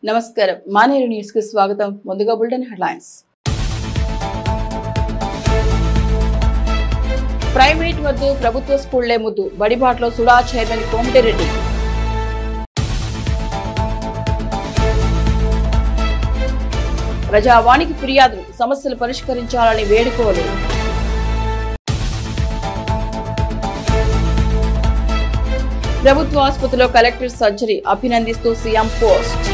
నమస్కారం మానేరు న్యూస్ కి స్వాగతం ముందుగా బులెటిన్ హెడ్లైన్స్ ప్రైవేట్ వద్దు ప్రభుత్వ స్కూళ్లే ముద్దు బడిబాటలో సుడా చైర్మన్ కోమటిరెడ్డి ప్రజావాణికి ఫిర్యాదులు సమస్యలు పరిష్కరించాలని వేడుకోలు ప్రభుత్వ ఆసుపత్రిలో కలెక్టర్ సర్జరీ అభినందిస్తూ CM post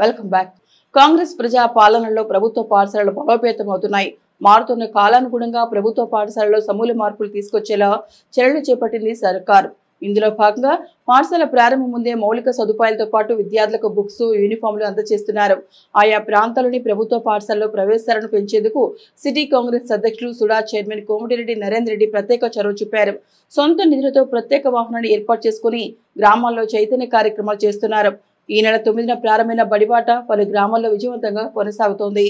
welcome back. Congress ప్రజా పాలనలో ప్రభుత్వ పాఠశాలలు బలోపేతమవుతున్నాయి. మారుతున్న కాలానుగుణంగా ప్రభుత్వ పాఠశాలలో సమూల మార్పులు తీసుకొచ్చేలా చర్యలు చేపట్టింది సర్కారు. ఇందులో భాగంగా పాఠశాల ప్రారంభం ముందే మౌలిక సదుపాయాలతో పాటు విద్యార్థులకు బుక్స్, యూనిఫామ్లు అందజేస్తున్నారు. ఆయా ప్రాంతాల్లోని ప్రభుత్వ పాఠశాలలో ప్రవేశాలను పెంచేందుకు సిటీ కాంగ్రెస్ అధ్యక్షులు సుడా చైర్మన్ కోమటిరెడ్డి నరేందర్ రెడ్డి ప్రత్యేక చొరవ చూపారు. సొంత నిధులతో ప్రత్యేక వాహనాన్ని ఏర్పాటు చేసుకుని గ్రామాల్లో చైతన్య కార్యక్రమాలు చేస్తున్నారు. ఈ నెల 9న ప్రారంభమైన బడిబాట పలు గ్రామాల్లో విజయవంతంగా కొనసాగుతోంది.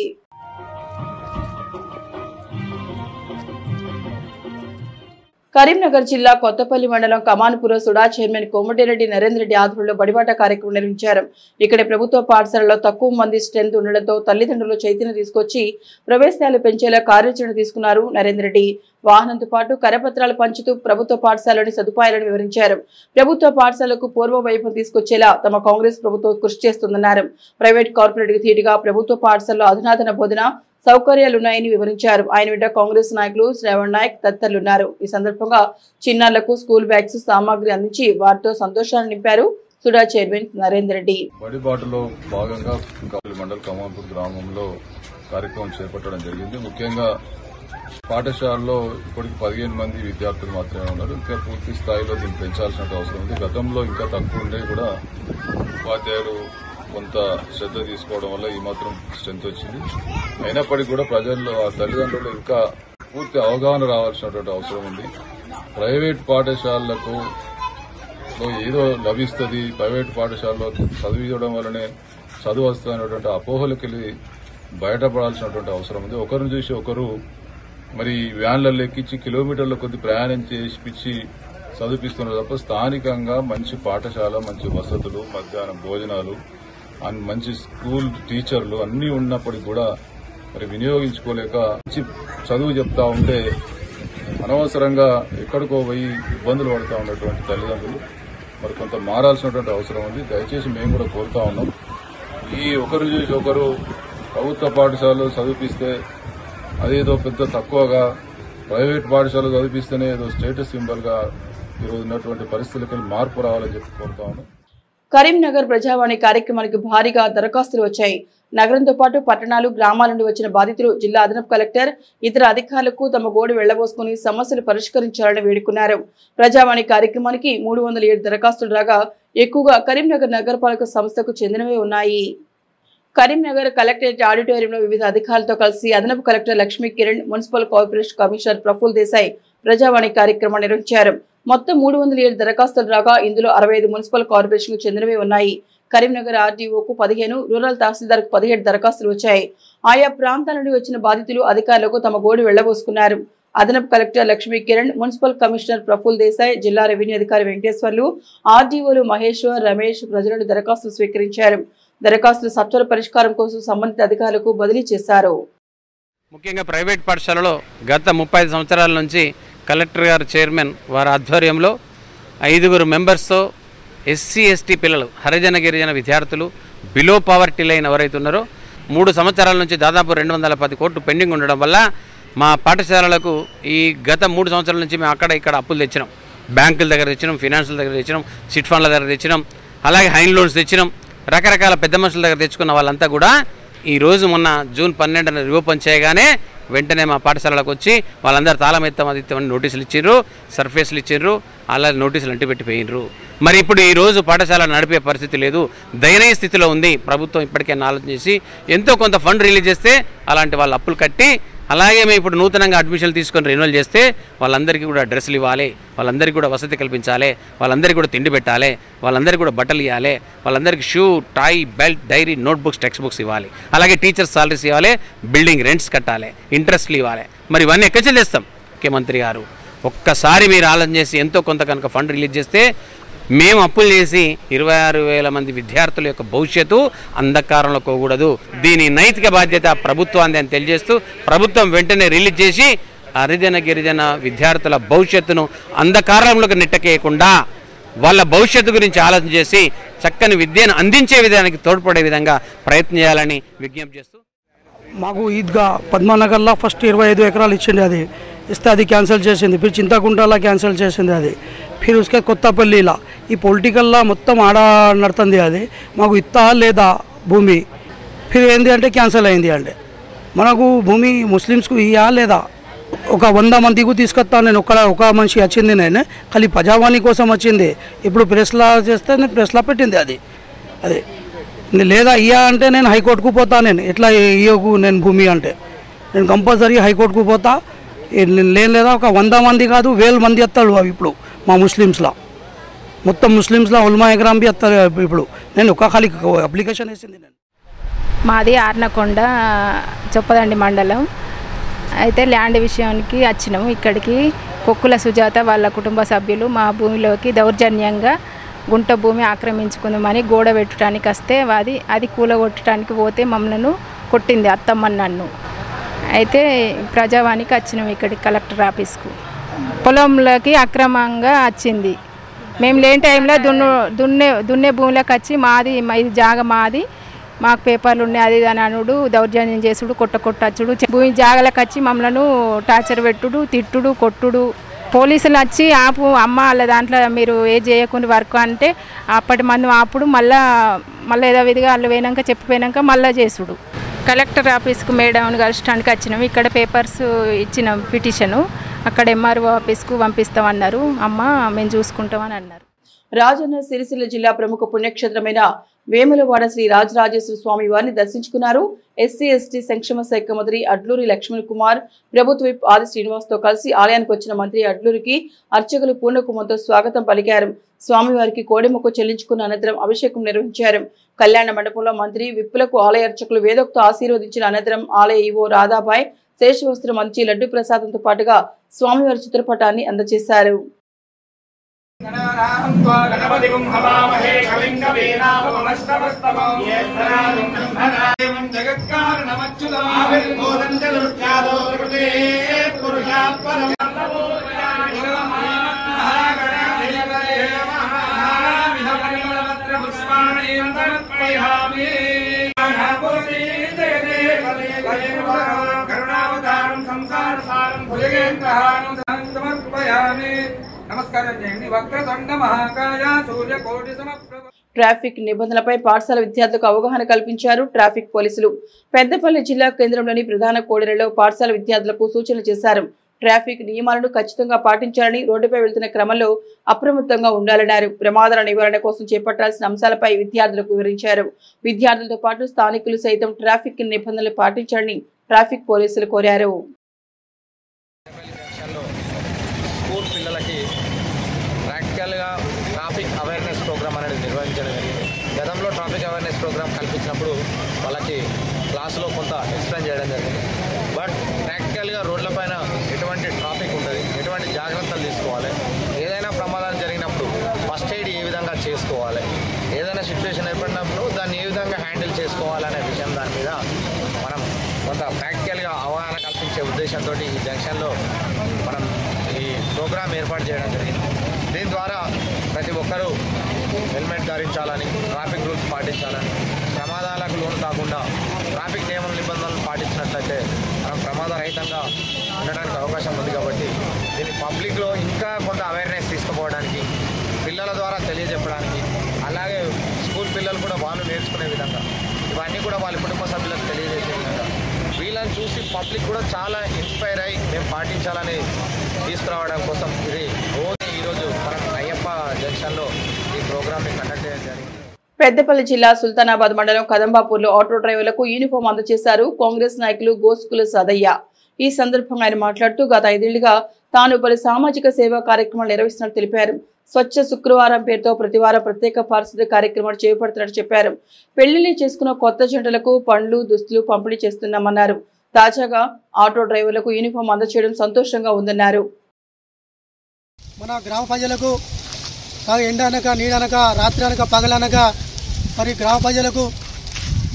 కరీంనగర్ జిల్లా కొత్తపల్లి మండలం కమాన్పుర సుడా చైర్మన్ కోమటిరెడ్డి నరేందర్ రెడ్డి ఆధ్వర్యంలో బడిబాట కార్యక్రమం నిర్వహించారు. ఇక్కడ ప్రభుత్వ పాఠశాలలో తక్కువ మంది స్ట్రెంత్ ఉండడంతో తల్లిదండ్రులు చైతన్యం తీసుకొచ్చి ప్రవేశాలు పెంచేలా కార్యాచరణ తీసుకున్నారు నరేందర్ రెడ్డి. వాహనంతో పాటు కరపత్రాలు పంచుతూ ప్రభుత్వ పాఠశాలలోని సదుపాయాలను వివరించారు. ప్రభుత్వ పాఠశాలకు పూర్వ వైభవం తీసుకొచ్చేలా తమ కాంగ్రెస్ ప్రభుత్వం కృషి చేస్తుందన్నారు. ప్రైవేట్ కార్పొరేట్ కి ధీటుగా ప్రభుత్వ పాఠశాలలో అధునాతన బోధన సౌకర్యాలున్నాయని వివరించారు. ఆయన వెంట కాంగ్రెస్ నాయకులు శ్రవణ్ నాయక్ తదితరులున్నారు. ఈ సందర్భంగా చిన్నారులకు స్కూల్ బ్యాగ్స్ సామాగ్రి అందించి వారితో సంతోషాన్ని నింపారు సుడా చైర్మన్ నరేందర్ రెడ్డి. బడిబాటలో భాగంగా మండల కమాన్పూర్ గ్రామంలో కార్యక్రమం చేపట్టడం జరిగింది. ముఖ్యంగా పాఠశాలలో ఇప్పటికి 15 మంది విద్యార్థులు మాత్రమే ఉన్నారు. ఇంకా పూర్తి స్థాయిలో దీన్ని పెంచాల్సిన అవసరం ఉంది. గతంలో ఇంకా తక్కువ ఉండే కూడా ఉపాధ్యాయులు కొంత శ్రద్ధ తీసుకోవడం వల్ల ఈ మాత్రం స్ట్రెంత్ వచ్చింది. అయినప్పటికీ కూడా ప్రజల్లో ఆ తల్లిదండ్రులు ఇంకా పూర్తి అవగాహన రావాల్సినటువంటి అవసరం ఉంది. ప్రైవేట్ పాఠశాలలకు ఏదో లభిస్తుంది, ప్రైవేట్ పాఠశాలలో చదివించడం వల్లనే చదువు వస్తున్నటువంటి అపోహలకి బయటపడాల్సినటువంటి అవసరం ఉంది. ఒకరిని చూసి ఒకరు మరి వ్యాన్లలో ఎక్కించి కిలోమీటర్ల కొద్ది ప్రయాణం చేసి చదివిస్తున్నారు తప్ప స్థానికంగా మంచి పాఠశాల, మంచి వసతులు, మధ్యాహ్నం భోజనాలు, మంచి స్కూల్ టీచర్లు అన్నీ ఉన్నప్పటికీ కూడా మరి వినియోగించుకోలేక మంచి చదువు చెప్తా ఉంటే అనవసరంగా ఎక్కడికో పోయి ఇబ్బందులు పడుతూ ఉన్నటువంటి తల్లిదండ్రులు మరి కొంత మారాల్సినటువంటి అవసరం ఉంది. దయచేసి మేము కూడా కోరుతా ఉన్నాం. ఈ ఒకరు చూసి ఒకరు ప్రభుత్వ పాఠశాలలో చదివిస్తే అదేదో పెద్ద తక్కువగా, ప్రైవేట్ పాఠశాలలో చదివిస్తేనే ఏదో స్టేటస్ సింబల్ గా ఈరోజు ఉన్నటువంటి పరిస్థితులకు మార్పు రావాలని చెప్పి కోరుతా ఉన్నాం. కరీంనగర్ ప్రజావాణి కార్యక్రమానికి భారీగా దరఖాస్తులు వచ్చాయి. నగరంతో పాటు పట్టణాలు, గ్రామాల నుండి వచ్చిన బాధితులు జిల్లా అదనపు కలెక్టర్, ఇతర అధికారులకు తమ గోడు వెళ్లబోసుకుని సమస్యలు పరిష్కరించాలని వేడుకున్నారు. ప్రజావాణి కార్యక్రమానికి 307 దరఖాస్తులు రాగా ఎక్కువగా కరీంనగర్ నగరపాలక సంస్థకు చెందినవే ఉన్నాయి. కరీంనగర్ కలెక్టరేట్ ఆడిటోరియంలో వివిధ అధికారులతో కలిసి అదనపు collector Lakshmi Kiran, municipal corporation commissioner Praful Desai Prajavani కార్యక్రమం నిర్వహించారు. మొత్తం 307 దరఖాస్తులు రాగా ఇందులో 65 మున్సిపల్ కార్పొరేషన్ కు చెందినవే ఉన్నాయి. కరీంనగర్ ఆర్డీఓకు 15, రూరల్ తహసీల్దార్ కు 17 దరఖాస్తులు వచ్చాయి. ఆయా ప్రాంతాల నుండి వచ్చిన బాధితులు అధికారులకు తమ గోడు వెళ్లబోసుకున్నారు. అదనపు collector Lakshmi Kiran, municipal commissioner Praful Desai, జిల్లా రెవెన్యూ అధికారి వెంకటేశ్వర్లు, ఆర్డీఓలు మహేశ్వర్, రమేష్ ప్రజల నుండి దరఖాస్తులు స్వీకరించారు. దరఖాస్తుల సత్వర పరిష్కారం కోసం సంబంధిత అధికారులకు బదిలీ చేశారు. ముఖ్యంగా ప్రైవేట్ పాఠశాలలో గత 35 సంవత్సరాల నుంచి కలెక్టర్ గారు చైర్మన్ వారి ఆధ్వర్యంలో 5 మెంబర్స్తో ఎస్సీ ఎస్టీ పిల్లలు, హరిజన గిరిజన విద్యార్థులు, బిలో పావర్టీ లైన్ ఎవరైతే ఉన్నారో 3 సంవత్సరాల నుంచి దాదాపు 210 కోట్లు పెండింగ్ ఉండడం వల్ల మా పాఠశాలలకు ఈ గత 3 సంవత్సరాల నుంచి మేము అక్కడ ఇక్కడ అప్పులు తెచ్చినాం. బ్యాంకుల దగ్గర తెచ్చినాం, ఫినాన్షియల్ దగ్గర తెచ్చినాం, చిట్ ఫండ్ల దగ్గర తెచ్చినాం, అలాగే హైన్ లోన్స్ తెచ్చినాం. రకరకాల పెద్ద మనుషుల దగ్గర తెచ్చుకున్న వాళ్ళంతా కూడా ఈరోజు మొన్న జూన్ 12న రీఓపెన్ చేయగానే వెంటనే మా పాఠశాలకు వచ్చి వాళ్ళందరూ తాళమెత్తమని నోటీసులు ఇచ్చిండ్రు, సర్ఫేస్లు ఇచ్చిండ్రు, అలా నోటీసులు అంటిపెట్టిపోయినరు. మరి ఇప్పుడు ఈరోజు పాఠశాల నడిపే పరిస్థితి లేదు, దయనీయ స్థితిలో ఉంది. ప్రభుత్వం ఇప్పటికైనా ఆలోచన చేసి ఎంతో కొంత ఫండ్ రిలీజ్ చేస్తే అలాంటి వాళ్ళు అప్పులు కట్టి, అలాగే మేము ఇప్పుడు నూతనంగా అడ్మిషన్లు తీసుకొని రెన్యువల్ చేస్తే వాళ్ళందరికీ కూడా డ్రెస్సులు ఇవ్వాలి, వాళ్ళందరికీ కూడా వసతి కల్పించాలి, వాళ్ళందరికీ కూడా తిండి పెట్టాలి, వాళ్ళందరికీ కూడా బట్టలు ఇవ్వాలి, వాళ్ళందరికీ shoe, tie, belt, diary, notebooks, text books ఇవ్వాలి, అలాగే టీచర్స్ సాలరీస్ ఇవ్వాలి, బిల్డింగ్ రెంట్స్ కట్టాలి, ఇంట్రెస్ట్లు ఇవ్వాలి. మరి ఇవన్నీ ఎక్కడ చెల్లిస్తాం? ముఖ్యమంత్రి గారు ఒక్కసారి మీరు ఆలోచన చేసి ఎంతో కొంత కనుక ఫండ్ రిలీజ్ చేస్తే మేము అప్పులు చేసి 26,000 మంది విద్యార్థుల యొక్క భవిష్యత్తు అంధకారంలో పోకూడదు. దీని నైతిక బాధ్యత ప్రభుత్వాన్ని అని తెలియజేస్తూ ప్రభుత్వం వెంటనే రిలీజ్ చేసి హరిజన గిరిజన విద్యార్థుల భవిష్యత్తును అంధకారంలోకి నెట్టకేయకుండా వాళ్ళ భవిష్యత్తు గురించి ఆలోచన చేసి చక్కని విద్యను అందించే విధానానికి తోడ్పడే విధంగా ప్రయత్నం చేయాలని విజ్ఞప్తి చేస్తూ మాకు ఈద్గా పద్మానగర్లో ఫస్ట్ 25 ఎకరాలు ఇచ్చింది, అది ఇస్తే అది క్యాన్సిల్ చేసింది. ఫిర్ చింతకుంటలా క్యాన్సిల్ చేసింది అది. ఫిర్ ఉస్కే కొత్తపల్లిలా ఈ పొలిటికల్లా మొత్తం ఆడ నడుతుంది. అది మాకు ఇత్తా లేదా భూమి ఫిర్ ఏంది అంటే క్యాన్సిల్ అయింది. అంటే మనకు భూమి ముస్లిమ్స్కు ఇయ్యా లేదా ఒక 100 మందికి తీసుకొస్తాను నేను. ఒక మనిషి వచ్చింది, నేను ఖాళీ ప్రజావాణి కోసం వచ్చింది. ఇప్పుడు ప్రెస్లా చేస్తే నేను ప్రెస్లా పెట్టింది అది లేదా ఇయ్యా అంటే నేను హైకోర్టుకు పోతా. నేను ఎట్లా ఇయ్యకు నేను భూమి అంటే నేను కంపల్సరీ హైకోర్టుకు పోతా. నేను లేదా ఒక 100 మంది కాదు 1000 మంది వస్తారు ఇప్పుడు మా ముస్లిమ్స్లో, మొత్తం ముస్లిమ్స్లో ఉల్మా ఎగ్రామ్ బి వస్తారు ఇప్పుడు. నేను ఒక ఖాళీ అప్లికేషన్ వేసింది. నేను మాది ఆర్నకొండ చొప్పదండి మండలం. అయితే ల్యాండ్ విషయానికి వచ్చినాము. ఇక్కడికి కొక్కుల సుజాత వాళ్ళ కుటుంబ సభ్యులు మా భూమిలోకి దౌర్జన్యంగా గుంట భూమి ఆక్రమించుకుందామని గోడ పెట్టడానికి వస్తే అది కూలగొట్టడానికి పోతే మమ్మల్ని కొట్టింది అత్తమ్మ నన్ను. అయితే ప్రజావాణికి వచ్చినాము ఇక్కడికి కలెక్టర్ ఆఫీస్కు. పొలంలోకి అక్రమంగా వచ్చింది. మేము లేని టైంలో దున్నే భూమిలోకి వచ్చి ఇది జాగ మాది, మాకు పేపర్లు ఉన్నాయి అది అని అనుడు, దౌర్జన్యం చేసుడు, కొట్టచ్చుడు, భూమి జాగలకు వచ్చి మమ్మల్ని టార్చర్ పెట్టుడు, తిట్టుడు, కొట్టుడు. పోలీసులు వచ్చి ఆపు అమ్మ వాళ్ళ దాంట్లో మీరు ఏది చేయకుండా వర్క్ అంటే అప్పటి మంది అప్పుడు మళ్ళీ ఏదో విధిగా వాళ్ళు పోయినాక చెప్పిపోయినాక మళ్ళీ చేసుడు. కలెక్టర్ ఆఫీస్కు మేడం కలవడానికి వచ్చినాము. ఇక్కడ పేపర్స్ ఇచ్చినాం పిటిషను. అక్కడ ఎంఆర్ఓ ఆఫీస్కు పంపిస్తామన్నారు. అమ్మ మేము చూసుకుంటామని అన్నారు. రాజన్న సిరిసిల్ల జిల్లా ప్రముఖ పుణ్యక్షేత్రమైన వేములవాడ శ్రీ రాజరాజేశ్వర స్వామి వారిని దర్శించుకున్నారు. ఎస్సీ ఎస్టీ సంక్షేమ శాఖ మంత్రి అడ్లూరి లక్ష్మణ్ కుమార్, ప్రభుత్వ విప్ ఆది శ్రీనివాస్ తో కలిసి ఆలయానికి వచ్చిన మంత్రి అడ్లూరికి అర్చకులు పూర్ణకుమంతో స్వాగతం పలికారు. స్వామివారికి కోడెముక్కు చెల్లించుకున్న అనంతరం అభిషేకం నిర్వహించారు. కళ్యాణ మండపంలో మంత్రి విప్పులకు ఆలయ అర్చకులు వేదోక్త ఆశీర్వదించిన అనంతరం ఆలయ ఈవో రాధాబాయ్ శేషవస్త్రం అంచి లడ్డు ప్రసాదంతో పాటుగా స్వామివారి చిత్రపటాన్ని అందజేశారు. ట్రాఫిక్ నిబంధనలపై పాఠశాల విద్యార్థులకు అవగాహన కల్పించారు ట్రాఫిక్ పోలీసులు. పెద్దపల్లి జిల్లా కేంద్రంలోని ప్రధాన కూడలిలో పాఠశాల విద్యార్థులకు సూచనలు చేశారు. ట్రాఫిక్ నియమాలను ఖచ్చితంగా పాటించాలని, రోడ్డుపై వెళ్తున్న క్రమంలో అప్రమత్తంగా ఉండాలన్నారు. ప్రమాదాల నివారణ కోసం చేపట్టాల్సిన అంశాలపై విద్యార్థులకు వివరించారు. విద్యార్థులతో పాటు స్థానికులు సైతం ట్రాఫిక్ నిబంధనలు పాటించాలని ట్రాఫిక్ పోలీసులు కోరారు. ట్రాఫిక్ అవేర్నెస్ ప్రోగ్రామ్ అనేది నిర్వహించడం జరిగింది. గతంలో ట్రాఫిక్ అవేర్నెస్ ప్రోగ్రామ్ కల్పించినప్పుడు వాళ్ళకి క్లాసులో కొంత ఎక్స్ప్లెయిన్ చేయడం జరిగింది. బట్ ప్రాక్టికల్గా రోడ్లపైన ఎటువంటి ట్రాఫిక్ ఉంటుంది, ఎటువంటి జాగ్రత్తలు తీసుకోవాలి, ఏదైనా ప్రమాదం జరిగినప్పుడు ఫస్ట్ ఎయిడ్ ఏ విధంగా చేసుకోవాలి, ఏదైనా సిచ్యువేషన్ ఏర్పడినప్పుడు దాన్ని ఏ విధంగా హ్యాండిల్ చేసుకోవాలనే విషయం దాని మీద మనం కొంత ప్రాక్టికల్గా అవగాహన కల్పించే ఉద్దేశంతో ఈ జంక్షన్లో మనం ఈ ప్రోగ్రామ్ ఏర్పాటు చేయడం జరిగింది. దీని ద్వారా ప్రతి ఒక్కరూ హెల్మెట్ ధరించాలని, ట్రాఫిక్ రూల్స్ పాటించాలని, ప్రమాదాలకు లోను కాకుండా ట్రాఫిక్ నియమ నిబంధనలు పాటించినట్లయితే మనం ప్రమాదరహితంగా ఉండడానికి అవకాశం ఉంది. కాబట్టి దీన్ని పబ్లిక్లో ఇంకా కొంత అవేర్నెస్ తీసుకుపోవడానికి, పిల్లల ద్వారా తెలియజెప్పడానికి, అలాగే స్కూల్ పిల్లలు కూడా వాళ్ళు నేర్చుకునే విధంగా ఇవన్నీ కూడా వాళ్ళ కుటుంబ సభ్యులకు తెలియజేసే విధంగా వీళ్ళని చూసి పబ్లిక్ కూడా చాలా ఇన్స్పైర్ అయ్యి మేము పాటించాలని తీసుకురావడం కోసం ఇది ఈరోజు మనం అయ్యప్ప జంక్షన్లో ఈ ప్రోగ్రామ్ని కండక్ట్ చేయడం జరిగింది. పెద్దపల్లి జిల్లా సుల్తానాబాద్ మండలం కదంబాపూర్లో ఆటో డ్రైవర్లకు యూనిఫామ్ అందజేశారు కాంగ్రెస్ నాయకులు గోస్కుల సదయ్య. ఈ సందర్భంగా ఆయన మాట్లాడుతూ గత 5 ఏళ్లుగా తాను పలు సామాజిక సేవా కార్యక్రమాలు నిర్వహిస్తున్నట్టు తెలిపారు. స్వచ్ఛ శుక్రవారం పేరుతో ప్రతివారం ప్రత్యేక పారిశుద్ధ్య కార్యక్రమాలు చేపడుతున్నట్టు చెప్పారు. పెళ్లిళ్లు చేసుకున్న కొత్త జంటలకు పండ్లు, దుస్తులు పంపిణీ చేస్తున్నామన్నారు. తాజాగా ఆటో డ్రైవర్లకు యూనిఫామ్ అందజేయడం సంతోషంగా ఉందన్నారు. మన గ్రామ ప్రజలకు ఎండ అనక నీడనక రాత్రి అనక పగలనక మరి గ్రామ ప్రజలకు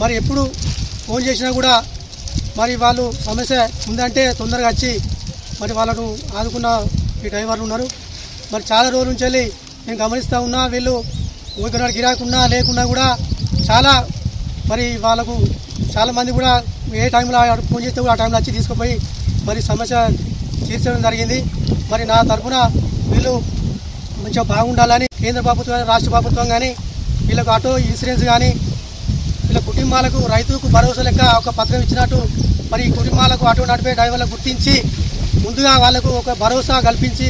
మరి ఎప్పుడు ఫోన్ చేసినా కూడా మరి వాళ్ళు సమస్య ఉందంటే తొందరగా వచ్చి మరి వాళ్ళను ఆదుకున్న ఈ డ్రైవర్లు ఉన్నారు. మరి చాలా రోజుల నుంచి వెళ్ళి నేను గమనిస్తూ ఉన్నా, వీళ్ళు ఊరికనాడు గిరాకున్నా లేకున్నా కూడా చాలా మరి వాళ్ళకు చాలామంది కూడా ఏ టైంలో ఫోన్ చేస్తే కూడా ఆ టైంలో వచ్చి తీసుకుపోయి మరి సమస్య తీర్చడం జరిగింది. మరి నా తరఫున వీళ్ళు మంచిగా బాగుండాలని కేంద్ర ప్రభుత్వం కానీ రాష్ట్ర ప్రభుత్వం కానీ వీళ్ళకు ఆటో ఇన్సూరెన్స్ కానీ వీళ్ళ కుటుంబాలకు రైతుకు భరోసా లెక్క ఒక పత్రం ఇచ్చినట్టు మరి ఈ కుటుంబాలకు ఆటో నడిపే డ్రైవర్లకు గుర్తించి ముందుగా వాళ్ళకు ఒక భరోసా కల్పించి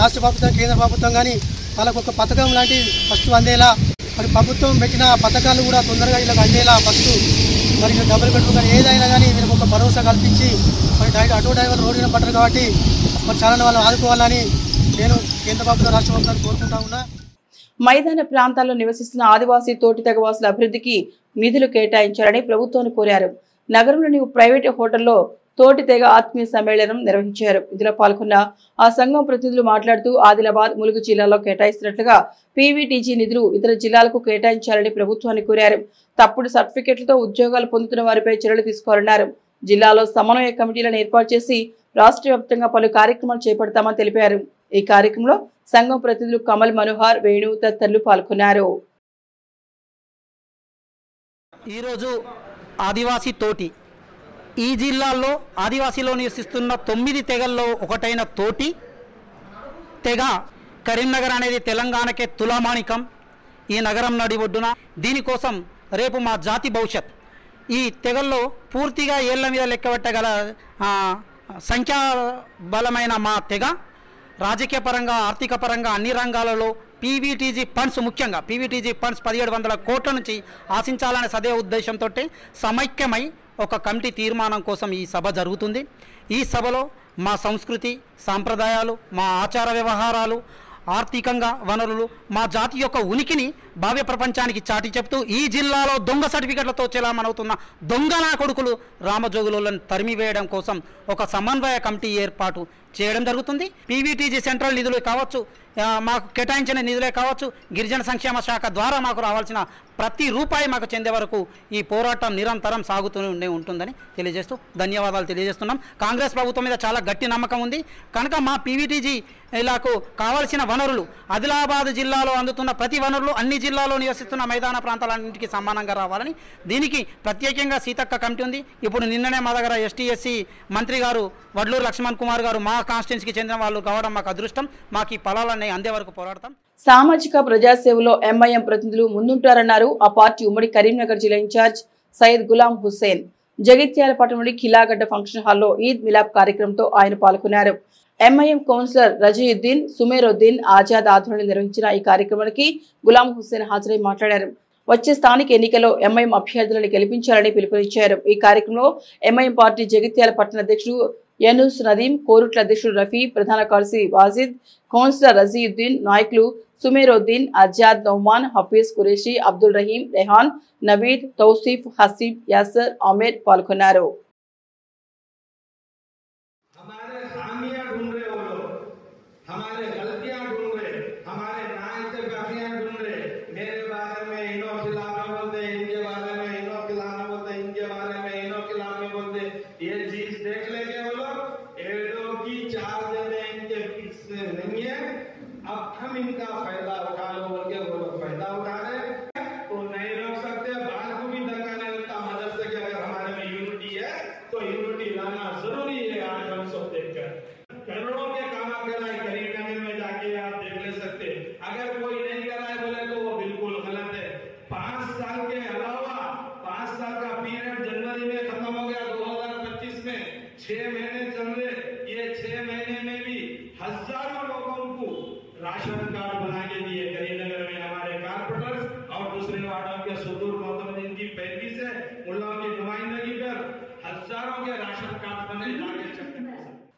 రాష్ట్ర ప్రభుత్వం కేంద్ర ప్రభుత్వం కానీ వాళ్ళకు ఒక పథకం లాంటి ఫస్ట్ అందేలా మరి ప్రభుత్వం పెట్టిన పథకాలు కూడా తొందరగా వీళ్ళకి అందేలా ఫస్ట్ మరి డబుల్ బెడ్రూమ్ కానీ ఏదైనా కానీ వీళ్ళకి ఒక భరోసా కల్పించి మరి ఆటో డ్రైవర్లు రోడ్డు మీద పడ్డారు కాబట్టి మరి చాలా వాళ్ళు ఆదుకోవాలని నేను కేంద్ర ప్రభుత్వం రాష్ట్ర ప్రభుత్వాన్ని కోరుకుంటా ఉన్నా. మైదాన ప్రాంతాల్లో నివసిస్తున్న ఆదివాసీ తోటి తెగవాసుల అభివృద్ధికి నిధులు కేటాయించాలని ప్రభుత్వాన్ని కోరారు. నగరంలోని ప్రైవేటు హోటల్లో తోటి తెగ ఆత్మీయ సమ్మేళనం నిర్వహించారు. ఇందులో పాల్గొన్న ఆ సంఘం ప్రతినిధులు మాట్లాడుతూ ఆదిలాబాద్, ములుగు జిల్లాలో కేటాయిస్తున్నట్లుగా పీవీటీజీ నిధులు ఇతర జిల్లాలకు కేటాయించాలని ప్రభుత్వాన్ని కోరారు. తప్పుడు సర్టిఫికెట్లతో ఉద్యోగాలు పొందుతున్న వారిపై చర్యలు తీసుకోవాలన్నారు. జిల్లాలో సమన్వయ కమిటీలను ఏర్పాటు చేసి రాష్ట్ర వ్యాప్తంగా పలు కార్యక్రమాలు చేపడతామని తెలిపారు. ఈ కార్యక్రమంలో సంఘం ప్రతినిధులు కమల్ మనోహర్, వేణు తదితరులు పాల్గొన్నారు. ఈరోజు ఆదివాసీ తోటి ఈ జిల్లాల్లో ఆదివాసీలో నివసిస్తున్న 9 తెగల్లో ఒకటైన తోటి తెగ కరీంనగర్ అనేది తెలంగాణకే తులామాణికం. ఈ నగరం నడి ఒడ్డున దీనికోసం రేపు మా జాతి భవిష్యత్ ఈ తెగల్లో పూర్తిగా ఏళ్ల మీద లెక్కబెట్టగల సంఖ్యాబలమైన మా తెగ రాజకీయ పరంగా, ఆర్థిక పరంగా అన్ని రంగాలలో పీవీటీజీ ఫండ్స్, ముఖ్యంగా పీవీటీజీ ఫండ్స్ 1700 కోట్ల నుంచి ఆశించాలనే సదే ఉద్దేశంతో సమైక్యమై ఒక కమిటీ తీర్మానం కోసం ఈ సభ జరుగుతుంది. ఈ సభలో మా సంస్కృతి, సాంప్రదాయాలు, మా ఆచార వ్యవహారాలు, ఆర్థికంగా వనరులు, మా జాతి యొక్క ఉనికిని భావ్య ప్రపంచానికి చాటి చెప్తూ ఈ జిల్లాలో దొంగ సర్టిఫికెట్లతో చెలామణవుతున్న దొంగ నా కొడుకులు రామజోగులను తరిమివేయడం కోసం ఒక సమన్వయ కమిటీ ఏర్పాటు చేయడం జరుగుతుంది. పీవీటీజీ సెంట్రల్ నిధులే కావచ్చు, మాకు కేటాయించిన నిధులే కావచ్చు, గిరిజన సంక్షేమ శాఖ ద్వారా మాకు రావాల్సిన ప్రతి రూపాయి మాకు చెందే వరకు ఈ పోరాటం నిరంతరం సాగుతూనే ఉంటుందని తెలియజేస్తూ ధన్యవాదాలు తెలియజేస్తున్నాం. కాంగ్రెస్ ప్రభుత్వం మీద చాలా గట్టి నమ్మకం ఉంది కనుక మా పీవీటీజీ ఇలాకు కావాల్సిన వనరులు, ఆదిలాబాద్ జిల్లాలో అందుతున్న ప్రతి వనరులు అన్ని జిల్లాలో నివసిస్తున్న మైదాన ప్రాంతాలన్నింటికి సమానంగా రావాలని దీనికి ప్రత్యేకంగా సీతక్క కమిటీ ఉంది. ఇప్పుడు నిన్ననే మా దగ్గర ఎస్టీ మంత్రి గారు వడ్లూరు లక్ష్మణ్ కుమార్ గారు మా కాన్స్టిట్యున్సీకి చెందిన వాళ్ళు కావడం మాకు అదృష్టం. మాకు ఈ ఫలాలన్నీ అందే వరకు పోరాడతాం. సామాజిక ప్రజాసేవలో ఎంఐఎం ప్రతినిధులు ముందుంటారన్నారు ఆ పార్టీ ఉమ్మడి కరీంనగర్ జిల్లా ఇన్ఛార్జ్ సయ్యద్ గులాం హుస్సేన్. జగిత్యాల పట్టణంలోని ఖిలాగడ్డ ఫంక్షన్ హాల్లో ఈద్ మిలాప్ కార్యక్రమంతో ఆయన పాల్గొన్నారు. ఎంఐఎం కౌన్సిలర్ రజీయుద్దీన్, సుమేరుద్దీన్ ఆజాద్ ఆధ్వర్యంలో నిర్వహించిన ఈ కార్యక్రమానికి గులాం హుస్సేన్ హాజరై మాట్లాడారు. వచ్చే స్థానిక ఎన్నికల్లో ఎంఐఎం అభ్యర్థులను గెలిపించాలని పిలుపునిచ్చారు. ఈ కార్యక్రమంలో ఎంఐఎం పార్టీ జగిత్యాల పట్టణ అధ్యక్షుడు యనూస్ నదీం, కోరుట్ల అధ్యక్షుడు రఫీ, ప్రధాన కార్యదర్శి వాజిద్, కౌన్సిలర్ రజీయుద్దీన్, నాయకులు సుమేరుద్దీన్, అజాద్, నౌమాన్, హఫీజ్ కురేషి, అబ్దుల్ రహీం, రెహాన్, నవీద్, తౌసీఫ్, హసీబ్, యాసర్, ఆమెర్ పాల్గొన్నారు.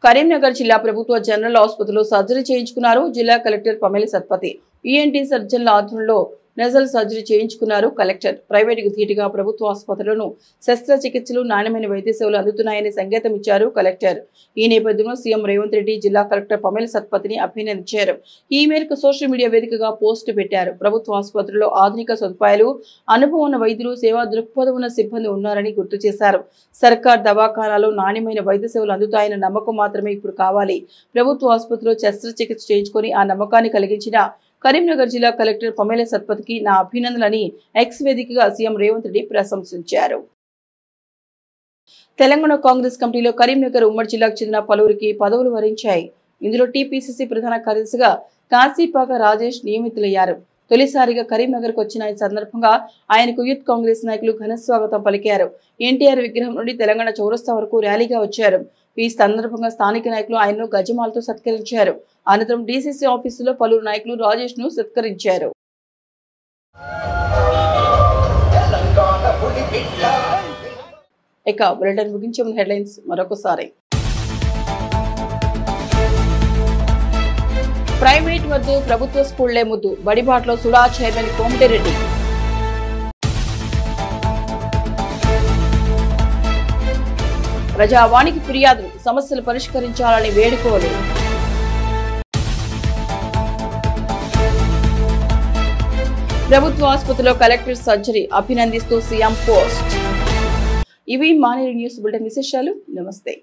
కరీంనగర్ జిల్లా ప్రభుత్వ జనరల్ ఆసుపత్రిలో సర్జరీ చేయించుకున్నారు జిల్లా కలెక్టర్ పమేలి సత్పతి. ఈఎన్టీ సర్జన్ల ఆధ్వర్యంలో నజల్ సర్జరీ చేయించుకున్నారు కలెక్టర్. ప్రైవేటుకు ధీటుగా ప్రభుత్వ ఆసుపత్రులను శస్త్రచికిత్సలు, నాణ్యమైన వైద్య సేవలు అందుతున్నాయని సంకేతం ఇచ్చారు కలెక్టర్. ఈ నేపథ్యంలో సీఎం రేవంత్ రెడ్డి జిల్లా కలెక్టర్ పమేల సత్పతిని అభినందించారు. ఈ మేరకు సోషల్ మీడియా వేదికగా పోస్ట్ పెట్టారు. ప్రభుత్వ ఆసుపత్రుల్లో ఆధునిక సదుపాయాలు, అనుభవం ఉన్న వైద్యులు, సేవా దృక్పథం ఉన్న సిబ్బంది ఉన్నారని గుర్తు చేశారు. సర్కార్ దవాఖానాలో నాణ్యమైన వైద్య సేవలు అందుతాయన్న నమ్మకం మాత్రమే ఇప్పుడు కావాలి. ప్రభుత్వ ఆసుపత్రిలో శస్త్రచికిత్స చేయించుకొని ఆ నమ్మకాన్ని కలిగించిన కరీంనగర్ జిల్లా కలెక్టర్ పమేల సత్పతికి నా అభినందనలని ఎక్స్ వేదికగా సీఎం రేవంత్ రెడ్డి ప్రశంసించారు. తెలంగాణ కాంగ్రెస్ కమిటీలో కరీంనగర్ ఉమ్మడి జిల్లాకు చెందిన పలువురికి పదవులు వరించాయి. ఇందులో టీపీసీసీ ప్రధాన కార్యదర్శిగా కాశీపాక రాజేష్ నియమితులయ్యారు. తొలిసారిగా కరీంనగర్ కు వచ్చిన ఈ సందర్భంగా ఆయనకు యూత్ కాంగ్రెస్ నాయకులు ఘన స్వాగతం పలికారు. ఎన్టీఆర్ విగ్రహం నుండి తెలంగాణ చౌరస్తా వరకు ర్యాలీగా వచ్చారు. ఈ సందర్భంగా స్థానిక నాయకులు ఆయన్ను గజమాలతో సత్కరించారు. అనంతరం డీసీసీ ఆఫీసులో పలువురు నాయకులు రాజేష్ ను సత్కరించారు. ఇక బులెటిన్ ముగించే ముందు హెడ్లైన్స్ మరొకసారి. ప్రైవేట్ వద్దు, ప్రభుత్వ స్కూళ్లే ముద్దు, బడిబాట్లో సుడా చైర్మన్ కోమటిరెడ్డి. ప్రజావాణికి ఫిర్యాదులు, సమస్యలు పరిష్కరించాలని వేడుకోలు. ప్రభుత్వ ఆసుపత్రిలో కలెక్టర్ సర్జరీ, అభినందిస్తూ సీఎం పోస్ట్. ఇవి మానేరు న్యూస్ బులెటిన్ విశేషాలు. నమస్తే.